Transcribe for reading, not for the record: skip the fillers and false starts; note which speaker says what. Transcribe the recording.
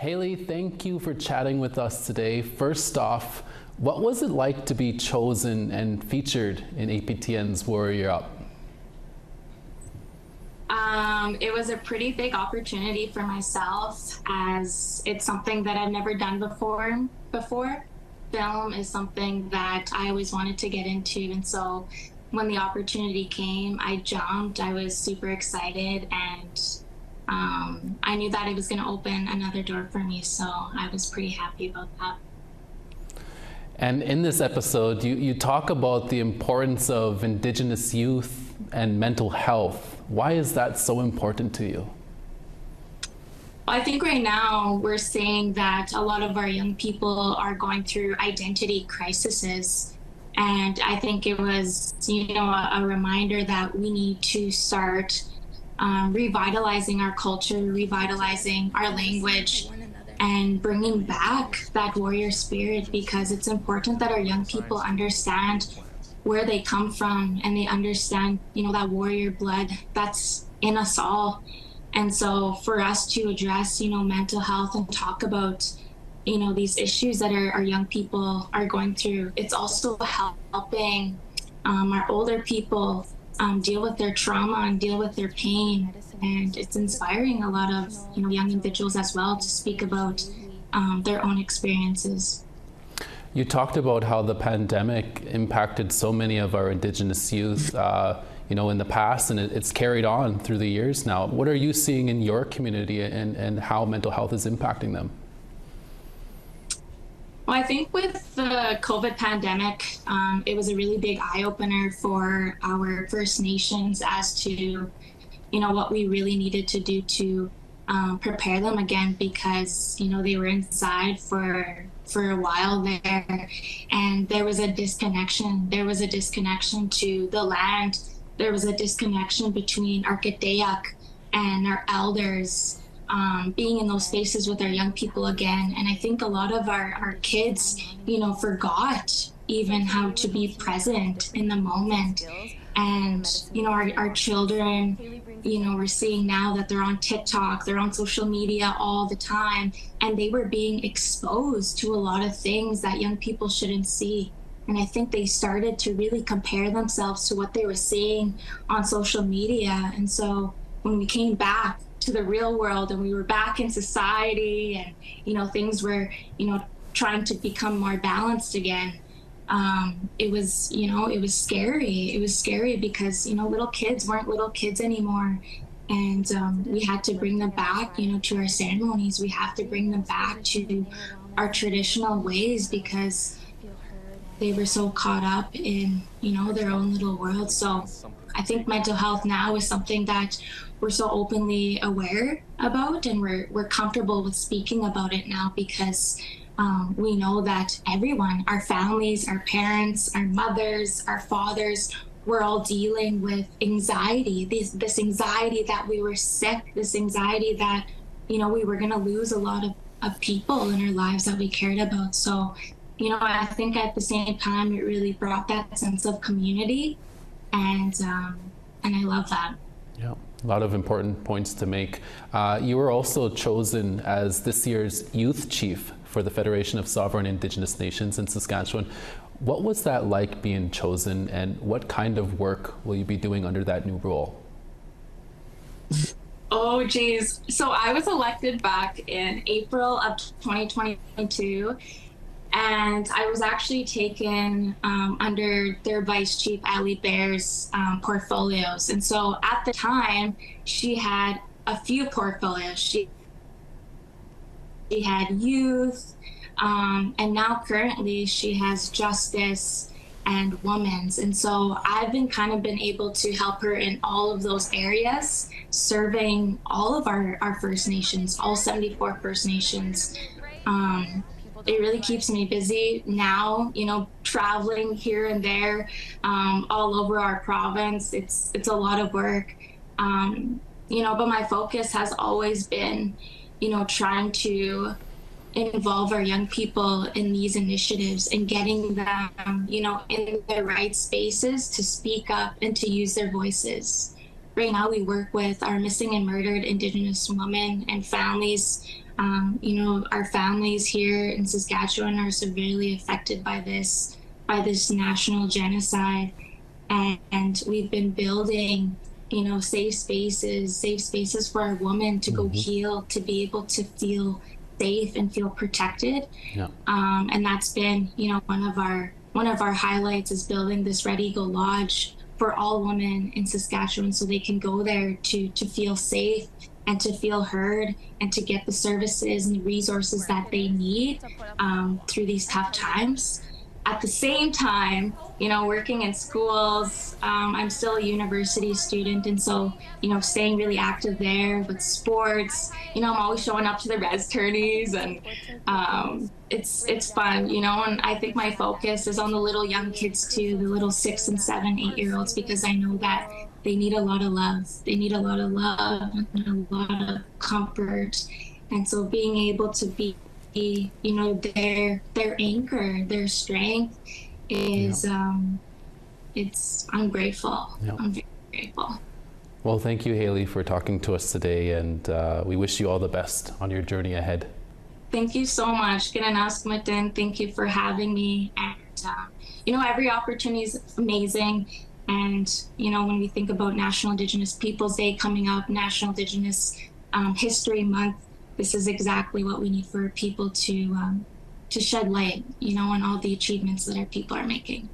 Speaker 1: Hailey, thank you for chatting with us today. First off, what was it like to be chosen and featured in APTN's Warrior Up?
Speaker 2: It was a pretty big opportunity for myself, as it's something that I've never done before. Film is something that I always wanted to get into, and so when the opportunity came, I jumped. I was super excited, and I knew that it was going to open another door for me, so I was pretty happy about that.
Speaker 1: And in this episode, you talk about the importance of Indigenous youth and mental health. Why is that so important to you?
Speaker 2: I think right now we're seeing that a lot of our young people are going through identity crises. And I think it was, a reminder that we need to start revitalizing our culture, revitalizing our language, and bringing back that warrior spirit, because it's important that our young people understand where they come from, and they understand, that warrior blood that's in us all. And so for us to address, mental health and talk about, these issues that our young people are going through, it's also helping our older people deal with their trauma and deal with their pain. And it's inspiring a lot of, young individuals as well to speak about their own experiences.
Speaker 1: You talked about how the pandemic impacted so many of our Indigenous youth, in the past, and it's carried on through the years now. What are you seeing in your community and how mental health is impacting them?
Speaker 2: Well, I think with the COVID pandemic, it was a really big eye-opener for our First Nations as to, what we really needed to do to prepare them again, because, they were inside for a while there, and there was a disconnection. There was a disconnection to the land. There was a disconnection between our Architect and our elders, being in those spaces with our young people again. And I think a lot of our kids, forgot even how to be present in the moment. And, our children, we're seeing now that they're on TikTok, they're on social media all the time, and they were being exposed to a lot of things that young people shouldn't see. And I think they started to really compare themselves to what they were seeing on social media. And so when we came back to the real world and we were back in society and, things were, trying to become more balanced again, it was scary. It was scary because, little kids weren't little kids anymore. And we had to bring them back, to our ceremonies. We have to bring them back to our traditional ways, because they were so caught up in, their own little world. So I think mental health now is something that we're so openly aware about, and we're comfortable with speaking about it now, because we know that everyone, our families, our parents, our mothers, our fathers, we're all dealing with anxiety, this anxiety that we were sick, this anxiety that, we were going to lose a lot of people in our lives that we cared about. So, I think at the same time, it really brought that sense of community, and I love that.
Speaker 1: Yeah, a lot of important points to make. You were also chosen as this year's youth chief for the Federation of Sovereign Indigenous Nations in Saskatchewan. What was that like, being chosen, and what kind of work will you be doing under that new role?
Speaker 2: Oh, geez. So I was elected back in April of 2022. And I was actually taken under their Vice Chief Ali Bear's portfolios. And so at the time, she had a few portfolios. She had youth, and now currently she has justice and women's. And so I've been able to help her in all of those areas, serving all of our First Nations, all 74 First Nations. It really keeps me busy now, traveling here and there, all over our province. It's a lot of work, but my focus has always been, trying to involve our young people in these initiatives and getting them, in the right spaces to speak up and to use their voices. right now we work with our missing and murdered Indigenous women and families. Our families here in Saskatchewan are severely affected by this national genocide, and we've been building, safe spaces for our women to go heal, to be able to feel safe and feel protected.
Speaker 1: Yeah.
Speaker 2: And that's been, one of our highlights is building this Red Eagle Lodge for all women in Saskatchewan, so they can go there to feel safe and to feel heard and to get the services and the resources that they need through these tough times. At the same time, working in schools, I'm still a university student. And so, staying really active there with sports, I'm always showing up to the res tourneys, and it's fun, and I think my focus is on the little young kids too, the little 6 and 7, 8-year-olds, because I know that they need a lot of love. They need a lot of love and a lot of comfort. And so being able to be, their anchor, their strength is, I'm grateful.
Speaker 1: Yeah.
Speaker 2: I'm very grateful.
Speaker 1: Well, thank you, Hailey, for talking to us today, and we wish you all the best on your journey ahead.
Speaker 2: Thank you so much. Thank you for having me. And, every opportunity is amazing. And, when we think about National Indigenous Peoples Day coming up, National Indigenous History Month, this is exactly what we need for people to shed light, on all the achievements that our people are making.